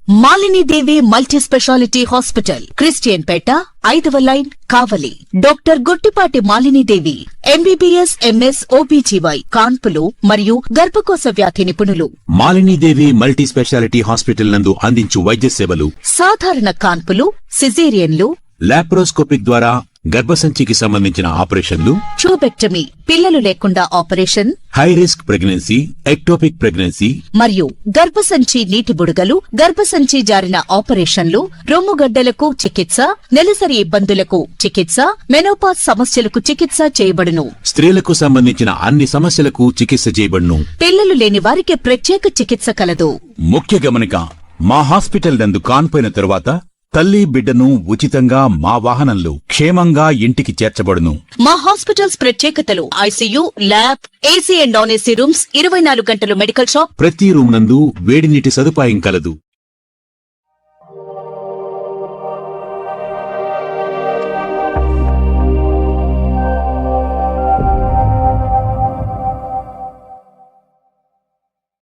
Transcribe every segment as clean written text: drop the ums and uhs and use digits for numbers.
మాలిని దేవి multi speciality hospital, Christian పేట, 5వ line, కావలి. Doctor Guttipati Malini దేవి, MBBS, MS, OBGY, కాన్పులు మరియు గర్భకోశ వ్యాధి నిపుణులు. మాలిని దేవి మల్టీ స్పెషాలిటీ హాస్పిటల్ నందు అందించు వైద్య సేవలు: సాధారణ కాన్పులు, సిజేరియన్లు, లాప్రోస్కోపిక్ ద్వారా గర్భసంచికి సంబంధించిన ఆపరేషన్లు, ట్యూబెక్టమీ, పిల్లలు లేకుండా operation, high risk pregnancy, ectopic pregnancy మరియు గర్భసంచి నీటి బుడగలు, గర్భసంచి జారిన ఆపరేషన్లు, రొమ్ముగడ్డలకు చికిత్స, నెలసరి ఇబ్బందులకు చికిత్స, మెనోపాజ్ సమస్యలకు చికిత్స చేయబడును. స్త్రీలకు సంబంధించిన అన్ని సమస్యలకు చికిత్స చేయబడును. పిల్లలు లేని వారికి ప్రత్యేక చికిత్స కలదు. ముఖ్య గమనిక: మా హాస్పిటల్ నందు కాన్పోయిన తరువాత తల్లి బిడ్డను ఉచితంగా మా వాహనంలో క్షేమంగా ఇంటికి చేర్చబడును. మా హాస్పిటల్స్ ప్రత్యేకతలు: ICU, lab, AC and non AC rooms, 24 గంటలు మెడికల్ షాప్, ప్రతి రూమ్ నందు వేడి నీటి సదుపాయం కలదు.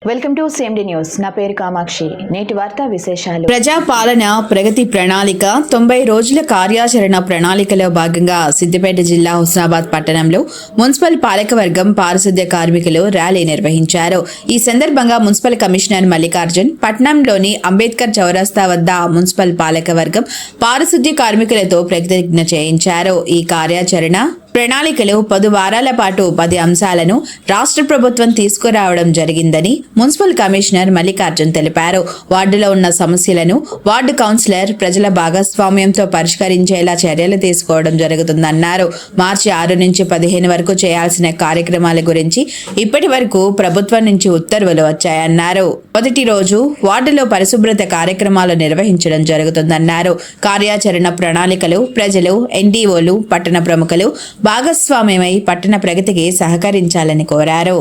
వెల్కమ్ టు సేమ్డి న్యూస్. నా పేరు కామాక్షి. నేటి వార్తా విశేషాలు: ప్రజాపాలన ప్రగతి ప్రణాళిక 90 రోజుల కార్యాచరణ ప్రణాళికలో భాగంగా సిద్దిపేట జిల్లా హుస్నాబాద్ పట్టణంలో మున్సిపల్ పాలకవర్గం పారిశుద్ధ్య కార్మికులు ర్యాలీ నిర్వహించారు. ఈ సందర్భంగా మున్సిపల్ కమిషనర్ మల్లికార్జున్ పట్టణంలోని అంబేద్కర్ చౌరస్తా వద్ద మున్సిపల్ పాలకవర్గం పారిశుద్ధ్య కార్మికులతో ప్రతిజ్ఞ చేయించారు. ఈ కార్యాచరణ ప్రణాళికలో 10 వారాల పాటు 10 అంశాలను రాష్ట్ర ప్రభుత్వం తీసుకురావడం జరిగిందని మున్సిపల్ కమిషనర్ మల్లికార్జున్ తెలిపారు. వార్డులో ఉన్న సమస్యలను వార్డు కౌన్సిలర్ ప్రజల భాగస్వామ్యంతో పరిష్కరించేలా చర్యలు తీసుకోవడం జరుగుతుందన్నారు. మార్చి 6 నుంచి 15 వరకు చేయాల్సిన కార్యక్రమాల గురించి ఇప్పటి వరకు ప్రభుత్వం నుంచి ఉత్తర్వులు వచ్చాయన్నారు. మొదటి రోజు వార్డులో పరిశుభ్రత కార్యక్రమాలు నిర్వహించడం జరుగుతుందన్నారు. కార్యాచరణ ప్రణాళికలు ప్రజలు, ఎన్డీఓలు, పట్టణ ప్రముఖులు భాగస్వామ్యమై పట్టణ ప్రగతికి సహకరించాలని కోరారు.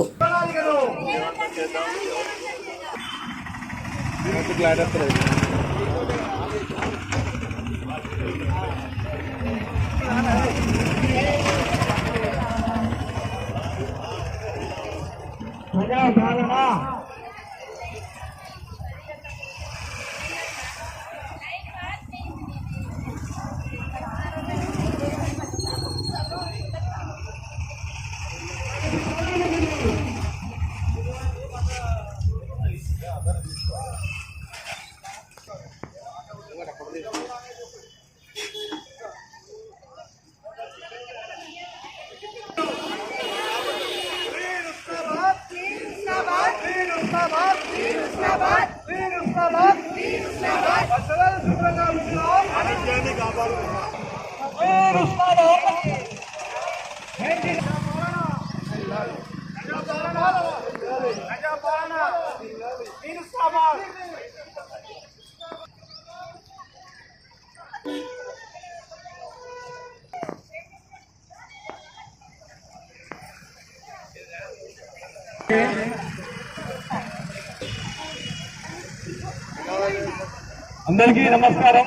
అందరికీ నమస్కారం.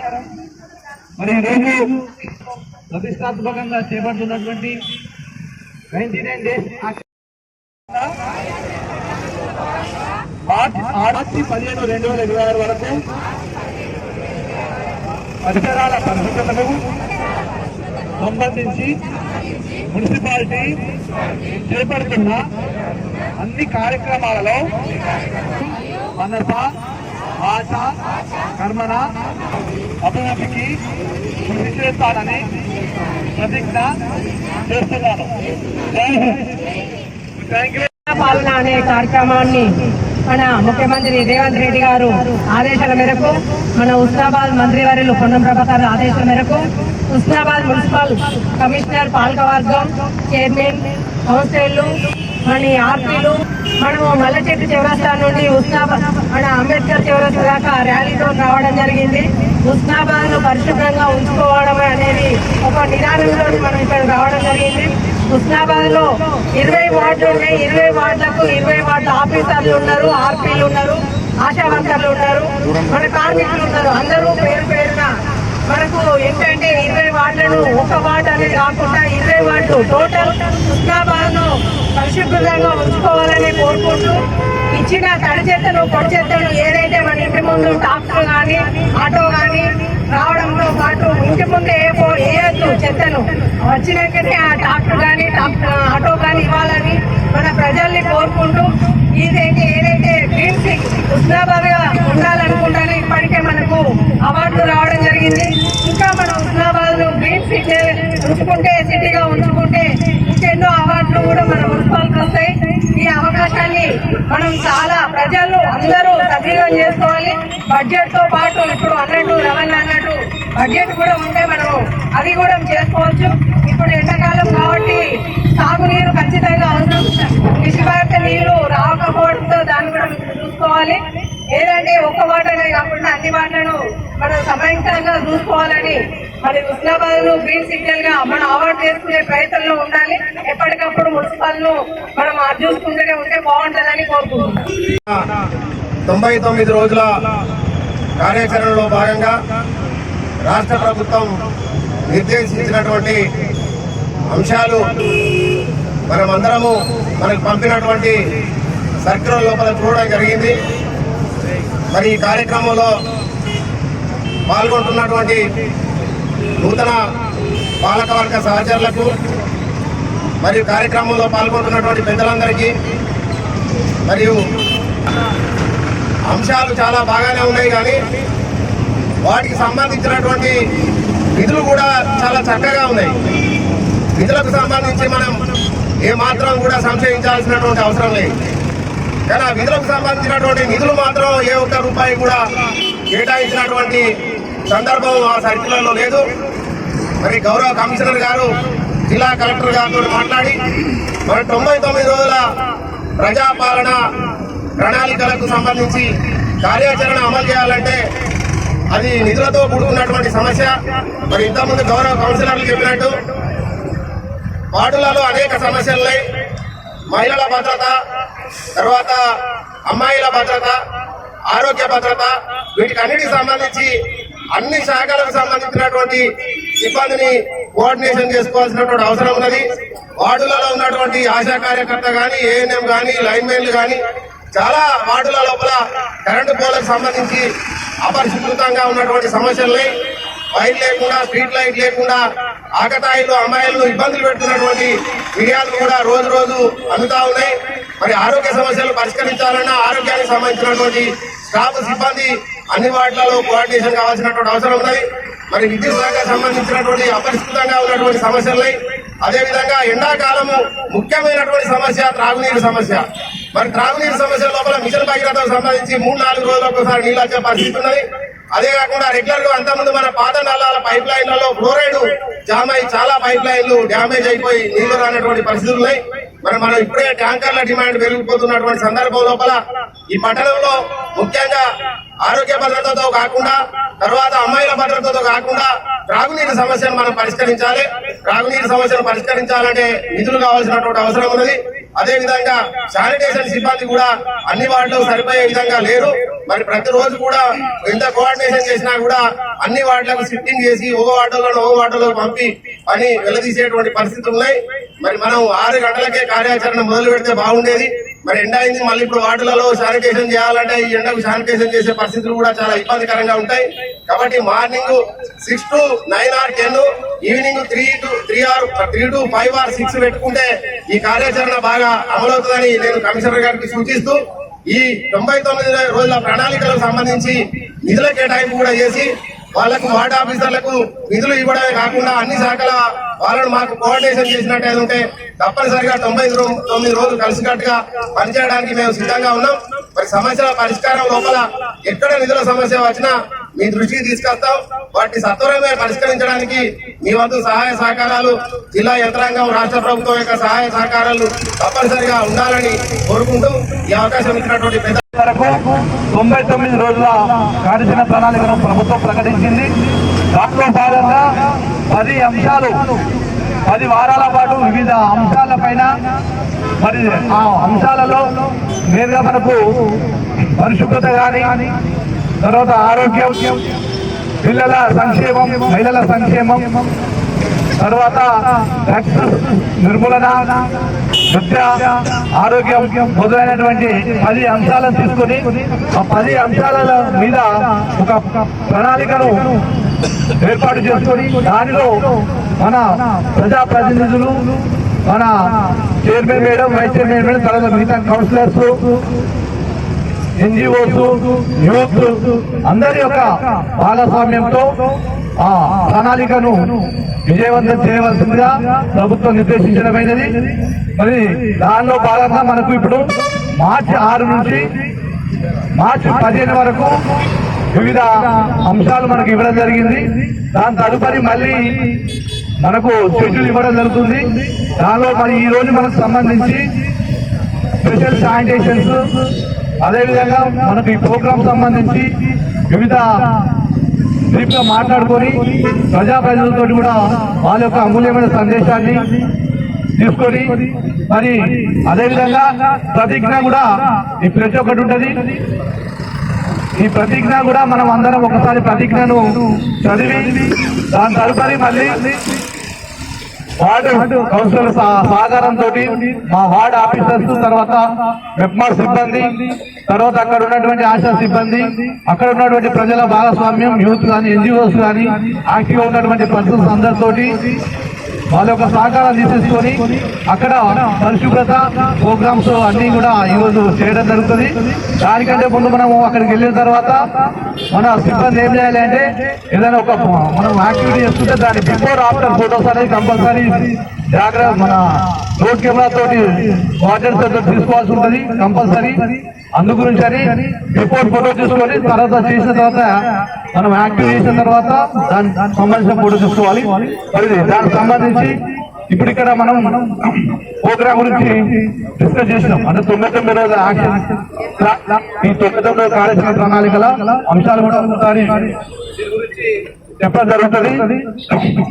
మరి ఈరోజు ప్రతిష్టాత్మకంగా చేపడుతున్నటువంటి 99 డేస్ మార్చి 15, 2026 వరకు పరిసరాల పరిశుభ్రతకు సంబంధించి మున్సిపాలిటీ చేపడుతున్న అన్ని కార్యక్రమాలలో మనస, ఆశ, కర్మన అభివృద్ధికి కృషి చేస్తానని ప్రతిజ్ఞ చేస్తున్నాను. పాలన అనే కార్యక్రమాన్ని మన ముఖ్యమంత్రి రేవంత్ రెడ్డి గారు ఆదేశాల మేరకు, మన హుస్నాబాద్ మంత్రివర్యులు పొన్నం ప్రభాకర్ ఆదేశాల మేరకు హుస్నాబాద్ మున్సిపల్ కమిషనర్ పాలకవర్గం, చైర్మన్, కౌన్సిలర్లు, మన ఆర్పీలు, మనము మల్లచెట్టు చౌరస్తా నుండి హుస్నాబాద్ మన అంబేద్కర్ చౌరస్తా దాకా ర్యాలీతో రావడం జరిగింది. హుస్నాబాద్ ను పరిశుభ్రంగా ఉంచుకోవడం అనేది ఒక నినాదంలో మనం ఇక్కడ రావడం జరిగింది. హుస్నాబాద్ లో 20 వార్డులు ఉన్నాయి. 20 వార్డులకు 20 వార్డు ఆఫీసర్లు ఉన్నారు, ఆర్పీలు ఉన్నారు, ఆశా వర్కర్లు ఉన్నారు, మన కార్మికులు ఉన్నారు. అందరూ పేరు పేరున మనకు ఏంటంటే 20 వార్డులను ఒక వార్డు అనేది కాకుండా 20 వార్డులు టోటల్ హుస్నాబాద్ ను పరిశుభ్రంగా ఉంచుకోవాలని కోరుకుంటూ ఇచ్చిన తడి చెత్తను పొడి చెత్తను ఏదైతే మన ఇంటి ముందు ట్రాక్టర్ కానీ ఆటో కానీ రావడంతో పాటు ఇంటి ముందు వేయొద్దు చెత్తను, వచ్చినాకనే ఆ ట్రాక్టర్ కానీ ఆటో కానీ ఇవ్వాలని మన ప్రజల్ని కోరుకుంటూ ఏదైతే గ్రీన్ సిటీ హుస్నాబాద్ గా ఉండాలనుకుంటానో ఇప్పటికే మనకు అవార్డులు రావడం జరిగింది. ఇంకా మన హుస్నాబాద్ ను గ్రీన్ సిటీ ఉంచుకుంటే, సిటీగా ఉంచుకుంటే ఇంకెన్నో అవార్డులు కూడా మన మున్సిపాలిటీకి వస్తాయి. ఈ అవకాశాన్ని మనం చాలా ప్రజలు అందరూ సద్వినియోగం చేసుకోవాలి. బడ్జెట్ తో పాటు ఇప్పుడు అన్నట్టు రవణ అన్నట్టు బడ్జెట్ కూడా ఉంటే మనం అవి కూడా చేసుకోవచ్చు. ఇప్పుడు ఎండాకాలం కాబట్టి సాగునీరు ఖచ్చితంగా అవసరం. కృషిభారత నీళ్లు రాకపోవడంతో దాన్ని కూడా చూసుకోవాలి. ఏదంటే ఒక్క వాటనే కాకుండా అన్ని వాటలను మనం సమయంగా చూసుకోవాలని మరి హుస్నాబాద్ ను గ్రీన్ సిగ్నల్ గా మనం అవార్డు చేసుకునే ప్రయత్నంలో ఉండాలి. ఎప్పటికప్పుడు మున్సిపల్ ను మనం చూసుకుంటూనే ఉంటే బాగుంటుందని కోరుకుంటున్నాం. 99 రోజుల కార్యాచరణలో భాగంగా రాష్ట్ర ప్రభుత్వం నిర్దేశించినటువంటి అంశాలు మనమందరము మనకు పంపినటువంటి సర్క్యులర్ లోపల చూడడం జరిగింది. మరి ఈ కార్యక్రమంలో పాల్గొంటున్నటువంటి నూతన పాలకవర్గ సహచరులకు మరియు కార్యక్రమంలో పాల్గొంటున్నటువంటి పెద్దలందరికీ మరియు అంశాలు చాలా బాగానే ఉన్నాయి, కానీ వాటికి సంబంధించినటువంటి విధులు కూడా చాలా చక్కగా ఉన్నాయి. విధులకు సంబంధించి మనం ఏమాత్రం కూడా సంశయించాల్సినటువంటి అవసరం లేదు. కానీ ఆ విధులకు సంబంధించినటువంటి నిధులు మాత్రం ఏ ఒక్క రూపాయి కూడా కేటాయించినటువంటి సందర్భం ఆ సర్కిల్లో లేదు. మరి గౌరవ కమిషనర్ గారు జిల్లా కలెక్టర్ గారితో మాట్లాడి మరి 99 రోజుల ప్రజాపాలన ప్రణాళికలకు సంబంధించి కార్యాచరణ అమలు చేయాలంటే అది నిధులతో కూడుకున్నటువంటి సమస్య. మరి ఇంతకుముందు గౌరవ కౌన్సిలర్లు చెప్పినట్టు వార్డులలో అనేక సమస్యలున్నాయి. మహిళల భద్రత, తర్వాత అమ్మాయిల భద్రత, ఆరోగ్య భద్రత, వీటికి అన్నిటికి సంబంధించి అన్ని శాఖలకు సంబంధించినటువంటి సిబ్బందిని కోఆర్డినేషన్ చేసుకోవాల్సినటువంటి అవసరం ఉన్నది. వార్డులలో ఉన్నటువంటి ఆశా కార్యకర్త కానీ, ఏఎన్ఎం కానీ, లైన్మెన్లు కానీ చాలా వార్డుల లోపల కరెంటు పోలకు సంబంధించి అపరిశుభ్రంగా ఉన్నటువంటి సమస్యలున్నాయి. వైర్ లేకుండా, స్ట్రీట్ లైట్ లేకుండా ఆకతాయిలు అమ్మాయిలను ఇబ్బందులు పెడుతున్నటువంటి ఫిర్యాదులు కూడా రోజు రోజు అందుతా ఉన్నాయి. మరి ఆరోగ్య సమస్యలు పరిష్కరించాలన్నా ఆరోగ్యానికి సంబంధించినటువంటి స్టాఫ్ సిబ్బంది అన్ని వార్డులలో కోఆర్డినేషన్ కావాల్సినటువంటి అవసరం ఉన్నది. మరి విద్యుత్ శాఖ సంబంధించినటువంటి అపరిష్కృతంగా ఉన్నటువంటి సమస్యలున్నాయి. అదేవిధంగా ఎండాకాలము ముఖ్యమైనటువంటి సమస్య త్రాగునీరు సమస్య. మరి త్రాగునీరు సమస్య లోపల మిషన్ భగీరథకు సంబంధించి 3-4 రోజులకు ఒకసారి నీళ్ళు వచ్చే పరిస్థితి ఉన్నది. అదే కాకుండా రెగ్యులర్ గా అంతకుముందు మన పాత నల్లాల పైప్ లైన్లలో ఫ్లోరైడ్ జామ్ అయి చాలా పైప్ లైన్లు డ్యామేజ్ అయిపోయి నీళ్లు రానటువంటి పరిస్థితులు ఉన్నాయి. మనం ఇప్పుడే ట్యాంకర్ల డిమాండ్ పెరిగిపోతున్నటువంటి సందర్భం లోపల ఈ పట్టణంలో ముఖ్యంగా ఆరోగ్య భద్రతతో కాకుండా, తర్వాత అమ్మాయిల భద్రతతో కాకుండా త్రాగునీరు సమస్యను మనం పరిష్కరించాలి. త్రాగునీరు సమస్యను పరిష్కరించాలంటే నిధులు కావాల్సినటువంటి అవసరం ఉన్నది. అదేవిధంగా శానిటేషన్ సిబ్బంది కూడా అన్ని వార్డులకు సరిపోయే విధంగా లేరు. మరి ప్రతిరోజు కూడా ఎంత కోఆర్డినేషన్ చేసినా కూడా అన్ని వార్డులకు షిఫ్టింగ్ చేసి ఒక వార్డులో పంపి పని వెళ్లదీసేటువంటి పరిస్థితులు ఉన్నాయి. మరి మనం 6 గంటలకే కార్యాచరణ మొదలు పెడితే బాగుండేది. మరి ఎండ అయింది, మళ్ళీ ఇప్పుడు వార్డులలో శానిటేషన్ చేయాలంటే ఈ ఎండకు శానిటేషన్ చేసే పరిస్థితులు కూడా చాలా ఇబ్బందికరంగా ఉంటాయి. కాబట్టి morning 6 to 9 or 10, evening 3 to 5 or 6 పెట్టుకుంటే ఈ కార్యాచరణ బాగా అమలవుతుందని నేను కమిషనర్ గారికి సూచిస్తూ ఈ 99 రోజుల ప్రణాళికలకు సంబంధించి నిధుల కేటాయింపు కూడా చేసి వాళ్లకు వార్డు ఆఫీసర్లకు నిధులు ఇవ్వడమే కాకుండా అన్ని శాఖల వాళ్ళను మాకు కోఆర్డినేషన్ చేసినట్టు ఉంటే తప్పనిసరిగా 99 రోజులు కలిసికట్టుగా పనిచేయడానికి మేము సిద్ధంగా ఉన్నాం. మరి సమస్యల పరిష్కారం లోపల ఎక్కడ నిధుల సమస్య వచ్చినా మీ దృష్టికి తీసుకొస్తాం. వాటిని సత్వరమే పరిష్కరించడానికి మీ వంతు సహాయ సహకారాలు, జిల్లా యంత్రాంగం, రాష్ట్ర ప్రభుత్వం యొక్క సహాయ సహకారాలు తప్పనిసరిగా ఉండాలని కోరుకుంటూ ఈ అవకాశం ఇచ్చినటువంటి పెద్ద వరకు 99 రోజుల కార్యాచరణ ప్రణాళికను ప్రభుత్వం ప్రకటించింది. దాంట్లో భాగంగా 10 అంశాలు 10 వారాల పాటు వివిధ అంశాలపైన, మరి ఆ అంశాలలో నేరుగా మనకు పరిశుభ్రత కానీ, తర్వాత ఆరోగ్యం, పిల్లల సంక్షేమం, మహిళల సంక్షేమం, తర్వాత డ్రగ్స్ నిర్మూలన, విద్య, ఆరోగ్యం మొదలైనటువంటి 10 అంశాలను తీసుకొని ఆ 10 అంశాల మీద ఒక ప్రణాళికను ఏర్పాటు చేసుకొని దానిలో మన ప్రజాప్రతినిధులు, మన chairman madam, vice chairman madam, తర్వాత మిగతా కౌన్సిలర్స్, ఎన్జిఓస్, యూత్ అందరి యొక్క భాగస్వామ్యంతో ఆ ప్రణాళికను విజయవంతం చేయవలసిందిగా ప్రభుత్వం నిర్దేశించడమైనది. మరి దానిలో భాగంగా మనకు ఇప్పుడు మార్చి 6 నుంచి మార్చి 15 వరకు వివిధ అంశాలు మనకు ఇవ్వడం జరిగింది. దాని తదుపరి మళ్ళీ మనకు షెడ్యూల్ ఇవ్వడం జరుగుతుంది. దానిలో మరి ఈ రోజు మనకు సంబంధించి స్పెషల్ శానిటేషన్స్, అదేవిధంగా మనకు ఈ ప్రోగ్రామ్ సంబంధించి వివిధ బ్రీఫ్ గా మాట్లాడుకొని ప్రజాప్రతినిధులతో కూడా వాళ్ళ యొక్క అమూల్యమైన సందేశాన్ని తీసుకొని మరి అదేవిధంగా ప్రతిజ్ఞ కూడా ఈ ప్రతి ఒక్కటి ఉంటుంది. ఈ ప్రతిజ్ఞ కూడా మనం అందరం ఒకసారి ప్రతిజ్ఞను చదివి దాని తదుపరి మళ్ళీ వార్డు కౌన్సిలర్ సహకారంతో మా వార్డు ఆఫీసర్స్, తర్వాత మెప్మార్ సిబ్బంది, తర్వాత అక్కడ ఉన్నటువంటి ఆశా సిబ్బంది, అక్కడ ఉన్నటువంటి ప్రజల భాగస్వామ్యం, యూత్ కానీ, ఎన్జిఓస్ కానీ, యాక్టివ్గా ఉన్నటువంటి పర్సన్స్ అందరితోటి వాళ్ళ యొక్క సహకారం తీసేసుకొని అక్కడ పరిశుభ్రత ప్రోగ్రామ్స్ అన్ని కూడా ఈరోజు చేయడం జరుగుతుంది. దానికంటే ముందు మనము అక్కడికి వెళ్ళిన తర్వాత మన సిబ్బంది ఏం చేయాలి అంటే ఏదైనా ఒక మనం యాక్టివిటీ చేస్తుంటే దాని బిఫోర్ ఆఫ్టర్ ఫోటోస్ అనేది కంపల్సరీ జాగ్రత్త మన రోడ్ కెమెరా తోటి వాటర్స్ తీసుకోవాల్సి ఉంటుంది కంపల్సరీ. అందు గురించి అని బిఫోర్ ఫోటో తీసుకొని తర్వాత చేసిన తర్వాత మనం యాక్టివ్ చేసిన తర్వాత దానికి సంబంధించిన ఫోటో తీసుకోవాలి. మరి దానికి సంబంధించి ఇప్పుడు ఇక్కడ మనం ప్రోగ్రామ్ గురించి డిస్కస్ చేసినాం. అంటే 99 రోజుల యాక్షన్, ఈ 99 కార్యాచరణ ప్రణాళికల అంశాలు కూడా ఒకసారి దీని గురించి చెప్పడం జరుగుతుంది.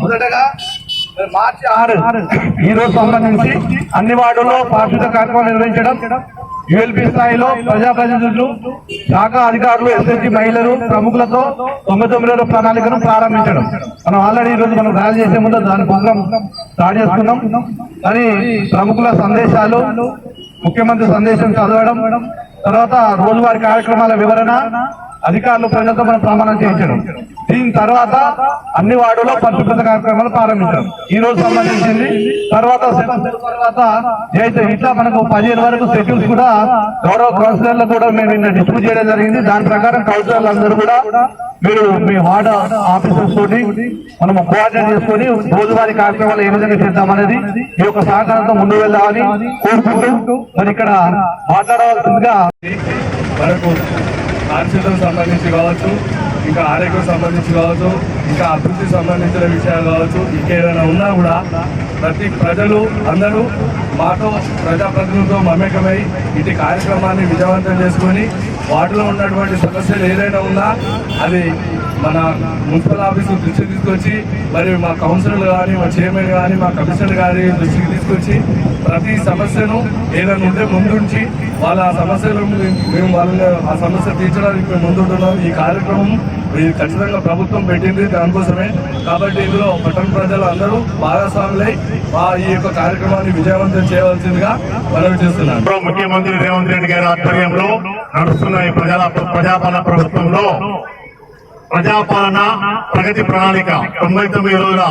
మొదటగా మార్చి 6 ఈ రోజు సంబంధించి అన్ని వార్డుల్లో పారిశుద్ధ కార్యక్రమం నిర్వహించడం, యుఎల్పి స్థాయిలో ప్రజాప్రతినిధులు, శాఖ అధికారులు, ఎస్ఎస్జి మహిళలు, ప్రముఖులతో 99 రోజుల ప్రణాళికను ప్రారంభించడం. మనం ఆల్రెడీ ఈ రోజు మనం ర్యాలీ చేసే ముందు దాని ప్రోగ్రాం స్టార్ట్ చేసుకున్నాం. కానీ ప్రముఖుల సందేశాలు, ముఖ్యమంత్రి సందేశం చదవడం, తర్వాత రోజువారీ కార్యక్రమాల వివరణ, అధికారులు ప్రజలతో మనం ప్రమాణం చేయించడం. దీని తర్వాత అన్ని వార్డులో పరిశుభ్రత కార్యక్రమాలు ప్రారంభించడం ఈ రోజు సంబంధించింది. తర్వాత ఇట్లా మనకు 15 వరకు షెడ్యూల్స్ కూడా గౌరవ కౌన్సిలర్లు కూడా మేము నిన్న డిస్ట్రిబ్యూట్ చేయడం జరిగింది. దాని ప్రకారం కౌన్సిలర్లు అందరూ కూడా మీరు మీ వార్డు ఆఫీసర్స్ తోటి మనం కోఆర్డినేట్ చేసుకొని రోజువారీ కార్యక్రమాలు ఏ విధంగా చేద్దామనేది ఈ యొక్క సహకారంతో ముందుకు వెళ్దామని కోరుకుంటూ మరి ఇక్కడ మాట్లాడవలసిందిగా మనకు పారిశుద్ధ్యం సంబంధించి కావచ్చు, ఇంకా ఆరోగ్యం సంబంధించి కావచ్చు, ఇంకా అభివృద్ధి సంబంధించిన విషయాలు కావచ్చు, ఇంకేదైనా ఉన్నా కూడా ప్రతి ప్రజలు అందరూ మాతో ప్రజాప్రతినిధులతో మమేకమై ఇటు కార్యక్రమాన్ని విజయవంతం చేసుకొని వాటిలో ఉన్నటువంటి సమస్యలు ఏదైనా ఉన్నా అది మన మున్సిపల్ ఆఫీసు దృష్టికి తీసుకొచ్చి మరి మా కౌన్సిలర్ కానీ, మా చైర్మన్ కానీ, మా కమిషనర్ గారి దృష్టికి తీసుకొచ్చి ప్రతి సమస్యను ఏదైనా ఉంటే ముందుంచి వాళ్ళ సమస్యలు మేము వాళ్ళని ఆ సమస్య తీర్చడానికి మేము ముందుంటున్నాం. ఈ కార్యక్రమం ఇది ఖచ్చితంగా ప్రభుత్వం పెట్టింది దానికోసమే. కాబట్టి ఇందులో పట్టణ ప్రజలు అందరూ భాగస్వాములై ఈ యొక్క కార్యక్రమాన్ని విజయవంతం చేయవలసిందిగా మనవి చేస్తున్నాను. ముఖ్యమంత్రి రేవంత్ రెడ్డి గారి ఆధ్వర్యంలో నడుస్తున్న ఈ ప్రజాపాలన ప్రభుత్వంలో ప్రజాపాలన ప్రగతి ప్రణాళిక 99 రోజుల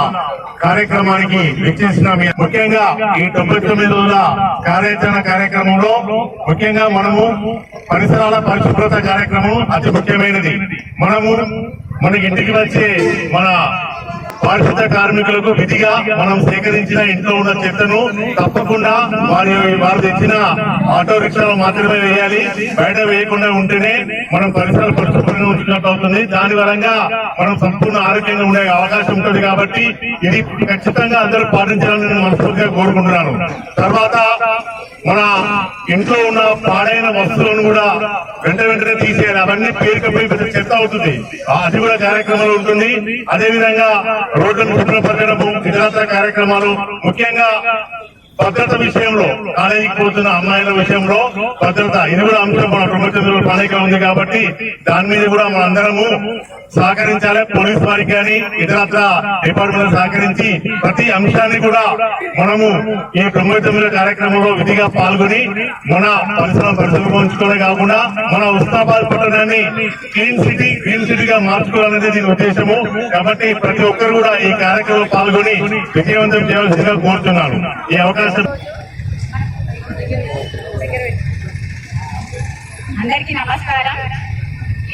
కార్యక్రమానికి విచ్చేసిన ముఖ్యంగా ఈ 99 రోజుల కార్యాచరణ కార్యక్రమంలో ముఖ్యంగా మనము పరిసరాల పరిశుభ్రత కార్యక్రమం అతి ముఖ్యమైనది. మనము మన ఇంటికి వచ్చే మన పారిశుద్ధ కార్మికులకు విధిగా మనం సేకరించిన ఇంట్లో ఉన్న చెత్తను తప్పకుండా వారు తెచ్చిన ఆటో రిక్షాలో మాత్రమే వేయాలి. బయట వేయకుండా ఉంటేనే మనం పరిసరాలు పరిశుభ్రంగా ఉంచినట్టు అవుతుంది. దాని వరంగా మనం సంపూర్ణ ఆరోగ్యంగా ఉండే అవకాశం ఉంటుంది. కాబట్టి ఇది ఖచ్చితంగా అందరూ పాటించాలని నేను మనస్ఫూర్తిగా కోరుకుంటున్నాను. తర్వాత మన ఇంట్లో ఉన్న పాడైన వస్తువులను కూడా వెంటనే తీసేయాలి. అవన్నీ పేరుకపోయి చెత్త అవుతుంది. అది కూడా కార్యక్రమాలు ఉంటుంది. అదేవిధంగా రోడ్లను శుభ్రపరచడము, ఇతరత్ర కార్యక్రమాలు ముఖ్యంగా భద్రత విషయంలో కాలేజీకి పోతున్న అమ్మాయిల విషయంలో భద్రత ఇది కూడా అంశం మన ప్రభుత్వం ప్రణాళిక ఉంది కాబట్టి దాని మీద కూడా మనందరము సహకరించాలి. పోలీస్ వారికి కానీ ఇతరత్ర డిపార్ట్మెంట్ సహకరించి ప్రతి అంశాన్ని కూడా మనము ఈ 99 కార్యక్రమంలో విధిగా పాల్గొని మన పరిశుభ్రించుకోవడం కాకుండా మన ఉస్నాబాద్ పట్టణాన్ని గ్రీన్ సిటీగా మార్చుకోవాలనేది దీని ఉద్దేశము. కాబట్టి ప్రతి ఒక్కరు కూడా ఈ కార్యక్రమంలో పాల్గొని విజయవంతం చేయవలసిందిగా కోరుతున్నాను. ఈ అవకాశం అందరికీ నమస్కారం.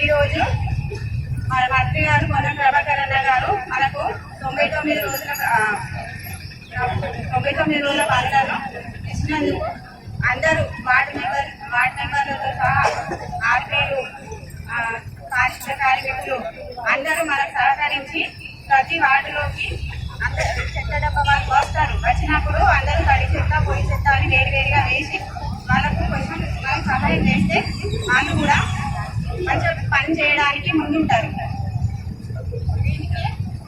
ఈరోజు మన మంత్రి గారు పొన్నం ప్రభాకర్ అన్న గారు మనకు 99 రోజుల పాలనను ఇచ్చినందుకు అందరూ వార్డు మెంబర్లతో సహా ఆర్పీలు, పారిశుద్ధ కార్మికులు అందరూ మనకు సహకరించి ప్రతి వార్డులోకి అందరూ చెత్త డబ్బా వాళ్ళు వస్తారు. వచ్చినప్పుడు అందరూ తడి చెత్త పొడి చెత్త అని వేడివేడిగా వేసి వాళ్ళకు కొంచెం మనం సహాయం చేస్తే వాళ్ళు కూడా మంచిగా పని చేయడానికి ముందుంటారు.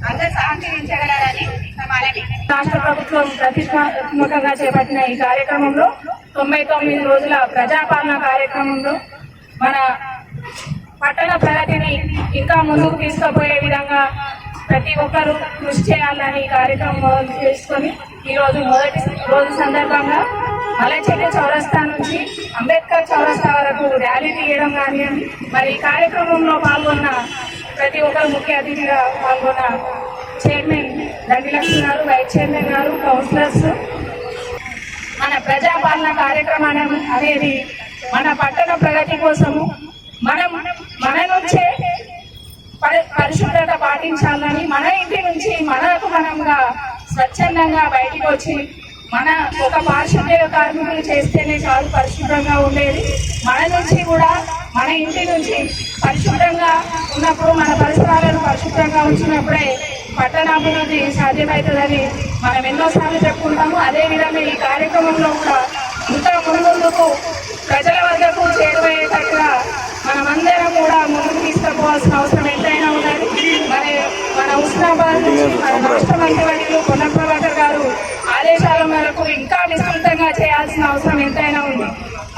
అందరూ సహకరించగలరని మనవి. రాష్ట్ర ప్రభుత్వం ప్రతిష్టాత్మకంగా చేపట్టిన ఈ కార్యక్రమంలో 99 రోజుల ప్రజాపాలన కార్యక్రమంలో మన పట్టణ ప్రగతిని ఇంకా ముందుకు తీసుకుపోయే విధంగా ప్రతి ఒక్కరూ కృషి చేయాలని కార్యక్రమం చేసుకొని ఈరోజు మొదటి రోజు సందర్భంగా మలచెట్టు చౌరస్తా నుంచి అంబేద్కర్ చౌరస్తా వరకు ర్యాలీ తీయడం కానివ్వండి, మరి ఈ కార్యక్రమంలో పాల్గొన్న ప్రతి ఒక్కరు ముఖ్య అతిథిగా పాల్గొన్న చైర్మన్ దండి లక్ష్మి గారు, వైస్ చైర్మన్ గారు, కౌన్సిలర్స్, మన ప్రజాపాలన కార్యక్రమం అనేది మన పట్టణ ప్రగతి కోసము మన నుంచే పరిశుభ్రత పాటించాలని, మన ఇంటి నుంచి మనకు మనంగా స్వచ్ఛందంగా బయటికి వచ్చి మన ఒక పారిశుద్ధ్య కార్మికులు చేస్తేనే చాలు పరిశుభ్రంగా ఉండేది. మన నుంచి కూడా మన ఇంటి నుంచి పరిశుభ్రంగా ఉన్నప్పుడు మన పరిసరాలను పరిశుభ్రంగా ఉంచినప్పుడే పట్టణాభివృద్ధి సాధ్యమవుతుందని మనం ఎన్నోసార్లు చెప్పుకుంటాము. అదేవిధంగా ఈ కార్యక్రమంలో కూడా ఇంకా ముందుకు ప్రజల వద్దకు చేరువయ్యేటట్టుగా మనమందరం కూడా ముందుకు తీసుకుపోవాల్సిన అవసరం ఎంతైనా ఉన్నది. మరి మన హుస్నాబాద్ నుంచి మన రాష్ట్ర మంత్రివర్యులు పొన్నం ప్రభాకర్ గారు ఆదేశాల మేరకు ఇంకా విస్తృతంగా చేయాల్సిన అవసరం ఎంతైనా ఉంది.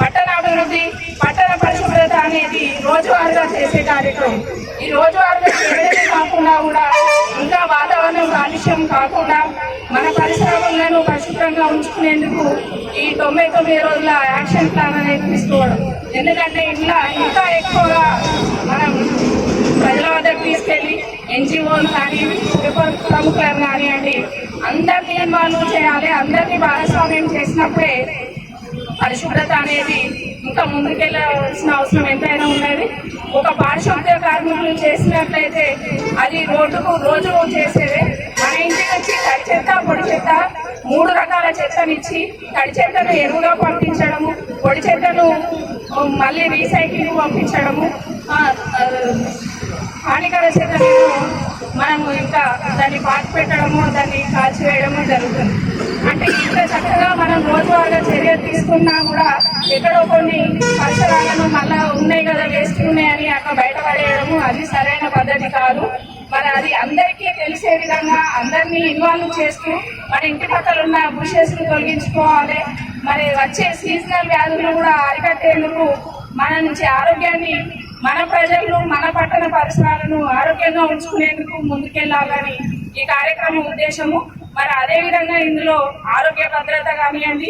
పట్టణాభివృద్ధి, పట్టణ పరిశుభ్రత అనేది రోజువారీగా చేసే కార్యక్రమం. ఈ రోజువారీగా చేయడమే కాకుండా కూడా ఇంకా వాతావరణం కాలుష్యం కాకుండా మన పరిసరాలను పరిశుభ్రంగా ఉంచుకునేందుకు ఈ 99 రోజుల యాక్షన్ ప్లాన్ అనేది తీసుకోవడం. ఎందుకంటే ఇట్లా ఇంకా ఎక్కువగా మనం ప్రజల వద్దకు తీసుకెళ్ళి ఎన్జిఓలు కానీ ప్రముఖులను కానివ్వండి అందరినీ ఇన్వాల్వ్ చేయాలి. అందరినీ భాగస్వామ్యం చేసినప్పుడే పరిశుభ్రత అనేది ఇంకా ముందుకెళ్ళవలసిన అవసరం ఎంతైనా ఉన్నది. ఒక పారిశుద్ధ్య కార్మికులు చేసినట్లయితే అది రోజు చేసేదే. మన ఇంటి నుంచి తడి చెత్త పొడి చెత్త 3 రకాల చెత్తనిచ్చి తడి చెత్తను ఎరువుగా పంపించడము, పొడి చెత్తను మళ్ళీ రీసైక్లింగ్ పంపించడము, హానికర చెత్తను మనము ఇంకా దాన్ని పాతి పెట్టడము, దాన్ని కాల్చివేయడము జరుగుతుంది. అంటే ఇంత చక్కగా మనం రోజువారీగా చర్యలు తీసుకున్నా కూడా ఎక్కడో కొన్ని పరిసరాలను మళ్ళా ఉన్నాయి కదా వేస్ట్ ఉన్నాయని అక్కడ బయటపడేయడము అది సరైన పద్ధతి కాదు. మరి అది అందరికీ తెలిసే విధంగా అందరినీ ఇన్వాల్వ్ చేస్తూ మన ఇంటి పక్కల ఉన్న బుషెస్ ను తొలగించుకోవాలి. మరి వచ్చే సీజనల్ వ్యాధులను కూడా అరికట్టేందుకు మన నుంచి ఆరోగ్యాన్ని, మన ప్రజలను, మన పట్టణ పరిసరాలను ఆరోగ్యంగా ఉంచుకునేందుకు ముందుకెళ్లాలని ఈ కార్యక్రమం ఉద్దేశము. మరి అదే విధంగా ఇందులో ఆరోగ్య భద్రత కానివ్వండి,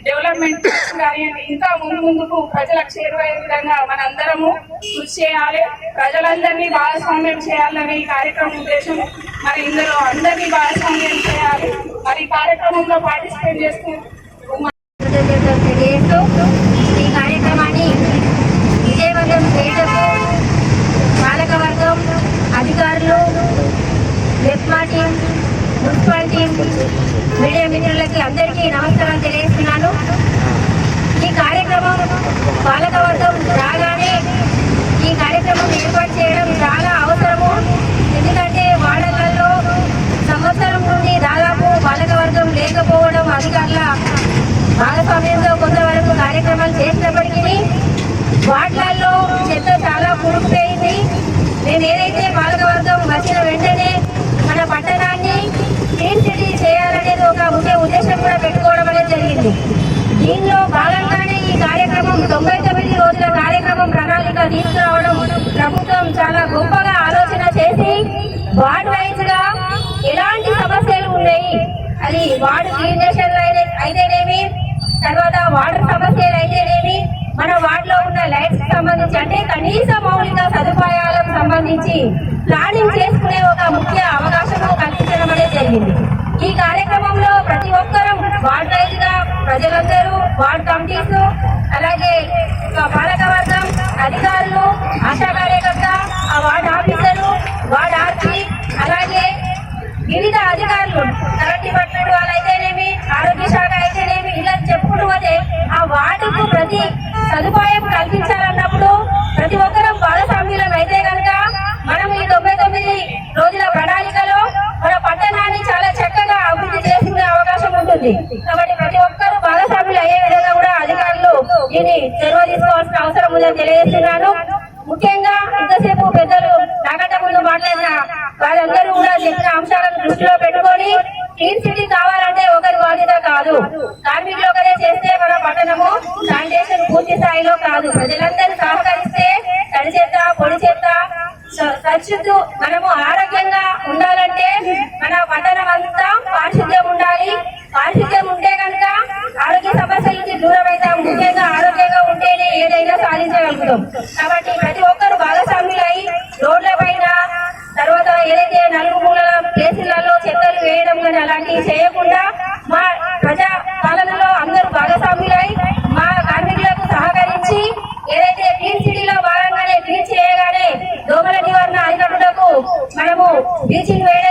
డెవలప్మెంట్ కానివ్వండి ఇంకా ముందుకు ప్రజలకు చేరువయ్యే విధంగా మనందరము కృషి చేయాలి. ప్రజలందరినీ భాగస్వామ్యం చేయాలని ఈ కార్యక్రమం ఉద్దేశం. మరి ఇందులో అందరినీ భాగస్వామ్యం చేయాలి. మరి ఈ కార్యక్రమంలో పార్టిసిపేట్ చేస్తూ ఈ కార్యక్రమాన్ని విజయవంతం చేయటకు పాలకవర్గం, అధికారులు, MEPMA team, municipal team, media మిత్రులకి అందరికీ నమస్కారం తెలియజేస్తున్నాను. ఈ కార్యక్రమం పాలకవర్గం రాగానే ఈ కార్యక్రమం ఏర్పాటు చేయడం చాలా అవసరము. ఎందుకంటే వార్డులలో సంవత్సరం నుండి దాదాపు పాలకవర్గం లేకపోవడం, అధికారుల భాగస్వామ్యంతో కొంతవరకు కార్యక్రమాలు చేసినప్పటికీ వార్డులలో చెత్త చాలా కూరుకుపోయింది. మేము ఏదైతే పాలకవర్గం వచ్చిన వెంటనే మన పట్టణాన్ని క్లీన్ సిటీ చేయాలనేది ఒక ముఖ్య ఉద్దేశం కూడా పెట్టుకోవడం అనేది జరిగింది. కేసులు. దీనిలో భాగంగానే ఈ కార్యక్రమం 99 రోజుల కార్యక్రమం ప్రణాళిక తీసుకురావడం ప్రభుత్వం చాలా గొప్పగా ఆలోచన చేసి వార్డ్ వైజ్ గా ఎలాంటి సమస్యలు ఉన్నాయి, అది వార్డు క్లీనేషన్లు అయితేనేమి, తర్వాత వాటర్ సమస్యలు అయితేనేమి, మన వార్డులో ఉన్న లైట్స్ సంబంధించి అంటే కనీస మౌలిక సదుపాయాలకు సంబంధించి ప్లానింగ్ చేసుకునే ఒక ముఖ్య అవకాశం కల్పించడం అనేది జరిగింది. ఈ కార్యక్రమంలో ప్రతి ఒక్కరూ వార్డ్ వైజ్ గా ప్రజలందరూ, వార్డ్ కమిటీస్, అలాగే పాలకవర్గం, అధికారులు, ఆశా కార్యకర్త, ఆ వార్డ్ ఆఫీసరు, వార్డ్ ఆర్పీ, అలాగే వివిధ అధికారులు, కరెంట్ డిపార్ట్మెంట్ వాళ్ళైతేనేమి, ఆరోగ్య శాఖ అయితేనేమి, ఇలా చెప్పుకుంటూ పోతే ఆ వార్డుకు ప్రతి సదుపాయం కల్పించాలన్నప్పుడు ప్రతి ఒక్కరూ భాగస్వామ్యులం అయితే కనుక మనం ఈ 99 రోజుల ప్రణాళికలో మన పట్టణాన్ని చాలా చక్కగా అభివృద్ధి చేసుకునే అవకాశం ఉంటుంది. కాబట్టి ప్రతి ఒక్కరూ భాగస్వాములు అయ్యే విధంగా కూడా అధికారులు దీన్ని చొరవ తీసుకోవాల్సిన అవసరం ఉందని తెలియజేస్తున్నాను. ముఖ్యంగా ఇంతసేపు పెద్దలు నాకంటే ముందు మాట్లాడిన వాళ్ళందరూ కూడా చెప్పిన అంశాలను దృష్టిలో పెట్టుకొని క్లీన్ సిటీ కావాలంటే ఒకరి బాధ్యత కాదు, కార్మికులు ఒకరే చేస్తే మన పట్టణము శానిటేషన్ పూర్తి స్థాయిలో కాదు. ప్రజలందరూ సహకరిస్తే తడి చెత్త, పొడి చెత్త, స్వచ్ఛత, మనము ఆరోగ్యంగా ఉండాలంటే మన పట్టణం అంతా పారిశుద్ధ్యం ఉండాలి. పారిశుద్ధ్యం ఉంటే కనుక ఆరోగ్య సమస్యల నుంచి దూరం అవుతాం. ముఖ్యంగా ఆరోగ్యంగా ఉంటేనే ఏదైనా సాధించగలుగుతాం. కాబట్టి ప్రతి ఒక్కరు భాగస్వామ్యులై రోడ్ల పైన, తర్వాత ఏదైతే నలుగు మూలల ప్లేసులలో చెత్తలు వేయడం కానీ అలాంటివి చేయకుండా మా ప్రజా పాలనలో అందరూ భాగస్వామ్యులై మా కార్మికులకు సహకరించి ఏదైతే క్లీన్ సిటీలో భాగంగానే క్లీన్ చేయగానే దోమల నివారణ అధికారులకు మనము బ్లీచింగ్ వేయడం